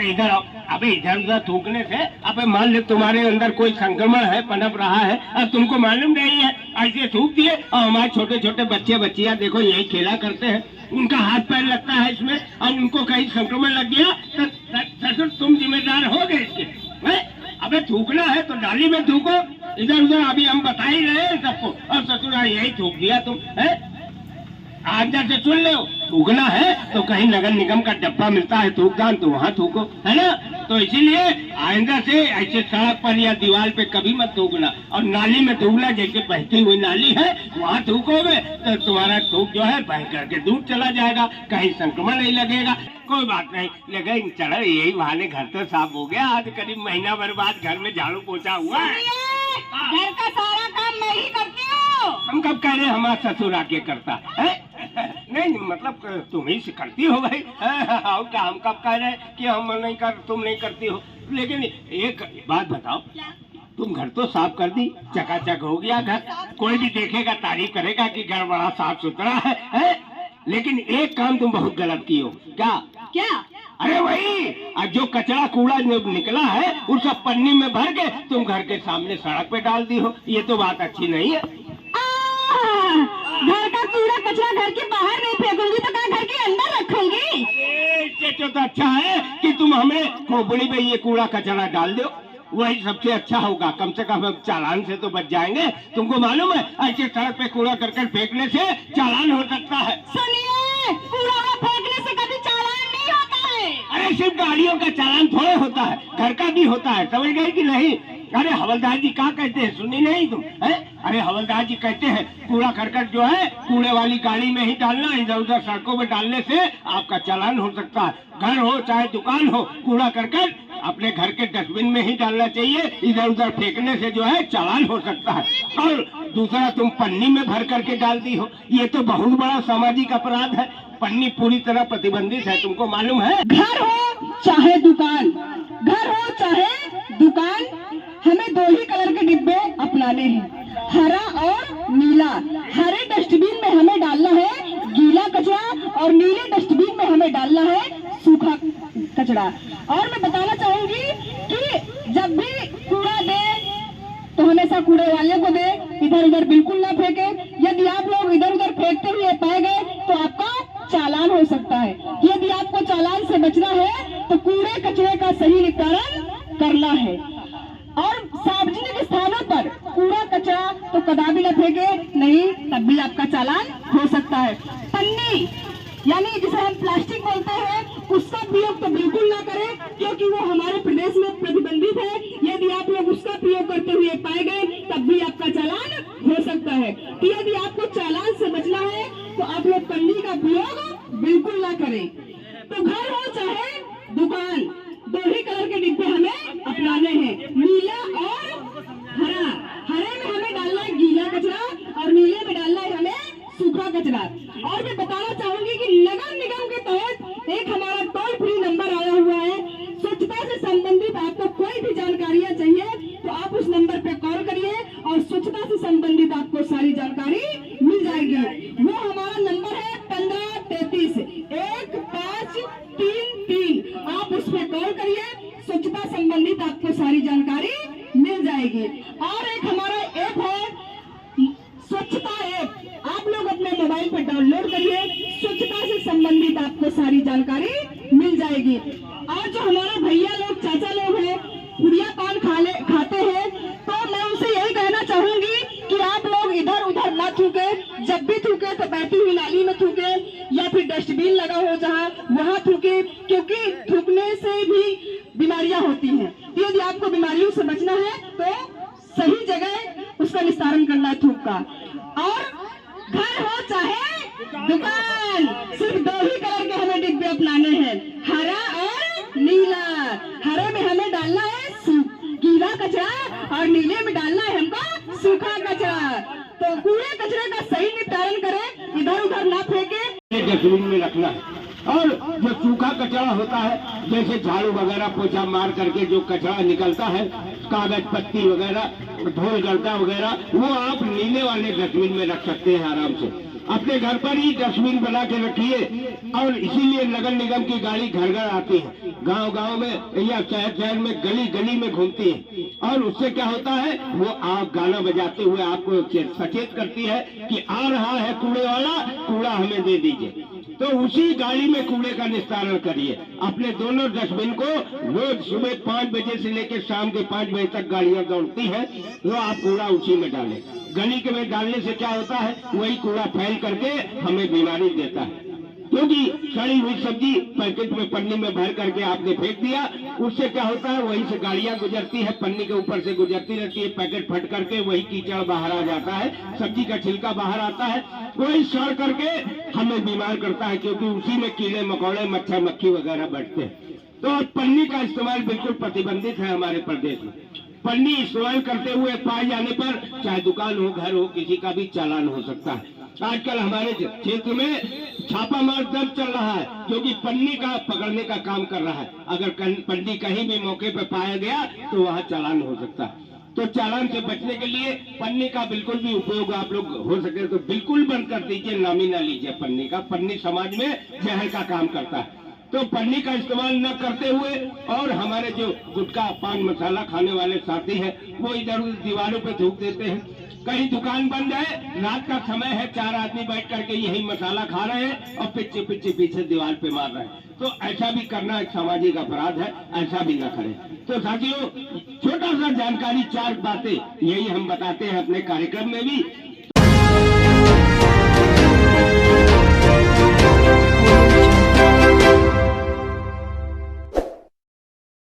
अरे इधर आओ। अबे इधर उधर थूकने से अबे मान लो तुम्हारे अंदर कोई संक्रमण है, पनप रहा है, अब तुमको मालूम नहीं है, ऐसे थूक दिए। और हमारे छोटे छोटे बच्चे बच्चियां देखो यही खेला करते हैं, उनका हाथ पैर लगता है इसमें, और उनको कहीं संक्रमण लग गया तो ससुर तुम जिम्मेदार हो गए इसके। अबे थूकना है तो नाली में थूको, इधर उधर अभी हम बता ही रहे हैं सबको, और ससुर यही थूक दिया तुम है। आज्ञा से सुन लो, थूकना है तो कहीं नगर निगम का डब्बा मिलता है थूकदान, तो वहाँ थूको, है ना। तो इसीलिए आइंदा से ऐसे सड़क पर या दीवार पे कभी मत थूकना, और नाली में थूकना, जैसे बहती हुई नाली है वहाँ थूकोगे तो तुम्हारा थूक जो है बह करके दूर चला जाएगा, कहीं संक्रमण नहीं लगेगा। कोई बात नहीं, लेकिन चलो यही बहाने घर तो साफ हो गया। आज करीब महीना भर बाद घर में झाड़ू पोछा हुआ है। घर का सारा काम मैं ही करती हूँ। हम कब कह रहे हमारा ससुर आके करता है? नहीं मतलब तुम ही से करती हो भाई। और क्या हम कब कह रहे कि हम नहीं कर, तुम नहीं करती हो। लेकिन एक बात बताओ, तुम घर तो साफ कर दी, चकाचक हो गया घर, कोई भी देखेगा तारीफ करेगा कि घर बड़ा साफ सुथरा है? लेकिन एक काम तुम बहुत गलत की हो। क्या? अरे वही जो कचरा कूड़ा निकला है उस सब पन्नी में भर के तुम घर के सामने सड़क पे डाल दी हो। ये तो बात अच्छी नहीं है। घर का कूड़ा कचरा घर के बाहर नहीं फेंकूंगी तो क्या घर के अंदर रखूंगी? इससे तो अच्छा है कि तुम हमें खोपड़ी पे ये कूड़ा कचरा डाल दो, वही सबसे अच्छा होगा। कम से कम हम चालान से तो बच जाएंगे। तुमको मालूम है ऐसे सड़क पे कूड़ा करकट फेंकने से चालान हो सकता है। सुनिए, कूड़ा फेंकने से कभी चालान नहीं होता है। अरे सिर्फ गाड़ियों का चालान थोड़े होता है, घर का भी होता है, समझ गए कि नहीं? अरे हवलदार जी क्या कहते हैं, सुनी नहीं तुम है? अरे हवलदार जी कहते हैं कूड़ा करकट जो है कूड़े वाली गाड़ी में ही डालना, इधर उधर सड़कों में डालने से आपका चालान हो सकता है। घर हो चाहे दुकान हो, कूड़ा करकट अपने घर के डस्टबिन में ही डालना चाहिए, इधर उधर फेंकने से जो है चालान हो सकता है। और दूसरा तुम पन्नी में भर करके डाल दी हो, ये तो बहुत बड़ा सामाजिक अपराध है। पन्नी पूरी तरह प्रतिबंधित है, तुमको मालूम है? घर हो चाहे दुकान, हमें दो ही कलर के डिब्बे अपनाने हैं, हरा और नीला। हरे डस्टबिन में हमें डालना है गीला कचरा, और नीले डस्टबिन में हमें डालना है सूखा कचरा। और मैं बताना चाहूंगी कि जब भी कूड़ा दे तो हमेशा कूड़े वाले को दे, इधर उधर बिल्कुल ना फेंके। यदि आप लोग इधर उधर फेंकते हुए पाए गए तो आपका चालान हो सकता है। यदि आपको चालान से बचना है तो कूड़े कचरे का सही निपटारा करना है। और सार्वजनिक स्थानों पर कूड़ा कचरा तो कदापि न फेंके, नहीं तब भी आपका चालान हो सकता है। पन्नी यानी जिसे हम प्लास्टिक बोलते हैं, उसका प्रयोग तो बिल्कुल ना करें, क्योंकि वो हमारे प्रदेश में प्रतिबंधित है। यदि आप लोग उसका प्रयोग करते हुए पाए गए तब भी आपका चालान हो सकता है। तो यदि आपको चालान से बचना है तो आप लोग पन्नी का प्रयोग बिल्कुल ना करें। तो घर हो चाहे दुकान, दो ही कलर के डिब्बे हमें अपनाने हैं, नीला और हरा। हरे में हमें डालना है गीला कचरा और नीले में डालना है हमें सूखा कचरा। और मैं बताना चाहूंगी कि नगर निगम के तहत एक हमारा टोल फ्री नंबर आया हुआ है। स्वच्छता से संबंधित आपको कोई भी जानकारियां चाहिए तो आप उस नंबर पे कॉल करिए और स्वच्छता से संबंधित आपको सारी जानकारी मिल जाएगी। वो हमारा नंबर है 1533 1533। आप उस पर कॉल करिए, स्वच्छता संबंधित आपको सारी जानकारी मिल जाएगी। और एक हमारा ऐप है स्वच्छता ऐप, आप लोग अपने मोबाइल पर डाउनलोड करिए, स्वच्छता से संबंधित आपको सारी जानकारी मिल जाएगी। और जो हमारे भैया लोग चाचा लोग हैं पुड़िया पान खाते हैं, तो मैं उनसे यही कहना चाहूंगी कि आप लोग इधर उधर ना थूके। जब भी थूके तो बहती हुई नाली में थूके या फिर डस्टबिन लगा हो जहाँ वहाँ थूके, क्योंकि थूकने से भी बीमारियां होती हैं। यदि आपको बीमारियों से बचना है तो सही जगह उसका निस्तारण करना है थूक का। और घर हो चाहे दुकान, सिर्फ दो ही कलर के हमें डिब्बे अपनाने हैं, हरा और नीला। हरे में हमें डालना है गीला कचरा और नीले में डालना है हमको सूखा कचरा। तो कूड़े कचरे का सही निपटारण करें, इधर उधर ना फेंके, डस्टबिन में रखना है। और जो सूखा कचरा होता है, जैसे झाड़ू वगैरह पोछा मार करके जो कचरा निकलता है कागज पत्ती वगैरह, धूल गलता वगैरह, वो आप नीले वाले डस्टबिन में रख सकते हैं आराम से। अपने घर पर ही डस्टबिन बना के रखिए, और इसीलिए नगर निगम की गाड़ी घर घर आती है, गांव गांव में या शहर शहर में, गली गली में घूमती है, और उससे क्या होता है, वो आप गाना बजाते हुए आपको सचेत करती है कि आ रहा है कूड़े वाला, कूड़ा हमें दे दीजिए। तो उसी गाड़ी में कूड़े का निस्तारण करिए। अपने दोनों डस्टबिन को रोज सुबह 5 बजे से लेकर शाम के 5 बजे तक गाड़ियां दौड़ती है, तो आप कूड़ा उसी में डालें। गली के में डालने से क्या होता है, वही कूड़ा फैल करके हमें बीमारी देता है, क्योंकि सड़ी हुई सब्जी पैकेट में पन्नी में भर करके आपने फेंक दिया, उससे क्या होता है, वहीं से गाड़ियां गुजरती है, पन्नी के ऊपर से गुजरती रहती है, पैकेट फट करके वही कीचड़ बाहर आ जाता है, सब्जी का छिलका बाहर आता है, वही सड़ करके हमें बीमार करता है, क्योंकि उसी में कीड़े मकोड़े मच्छर मक्खी वगैरह बैठते हैं। तो पन्नी का इस्तेमाल बिल्कुल प्रतिबंधित है हमारे प्रदेश में। पन्नी इस्तेमाल करते हुए पाए जाने पर चाहे दुकान हो, घर हो, किसी का भी चालान हो सकता है। आजकल हमारे क्षेत्र में छापामार दल चल रहा है, जो कि पन्नी का पकड़ने का काम कर रहा है। अगर पन्नी कहीं भी मौके पर पाया गया तो वहाँ चालान हो सकता है। तो चालान से बचने के लिए पन्नी का बिल्कुल भी उपयोग आप लोग हो सके तो बिल्कुल बंद कर दीजिए, नाम ही ना लीजिए पन्नी का। पन्नी समाज में जहर का काम करता है, तो पन्नी का इस्तेमाल न करते हुए, और हमारे जो गुटखा पान मसाला खाने वाले साथी हैं, वो इधर उधर दीवारों पे थूक देते हैं। कहीं दुकान बंद है, रात का समय है, 4 आदमी बैठ करके यही मसाला खा रहे हैं और पीछे पीछे पीछे दीवार पे मार रहे हैं। तो ऐसा भी करना एक सामाजिक अपराध है, ऐसा भी न करें। तो साथियों, छोटा सा जानकारी, 4 बातें यही हम बताते हैं अपने कार्यक्रम में भी,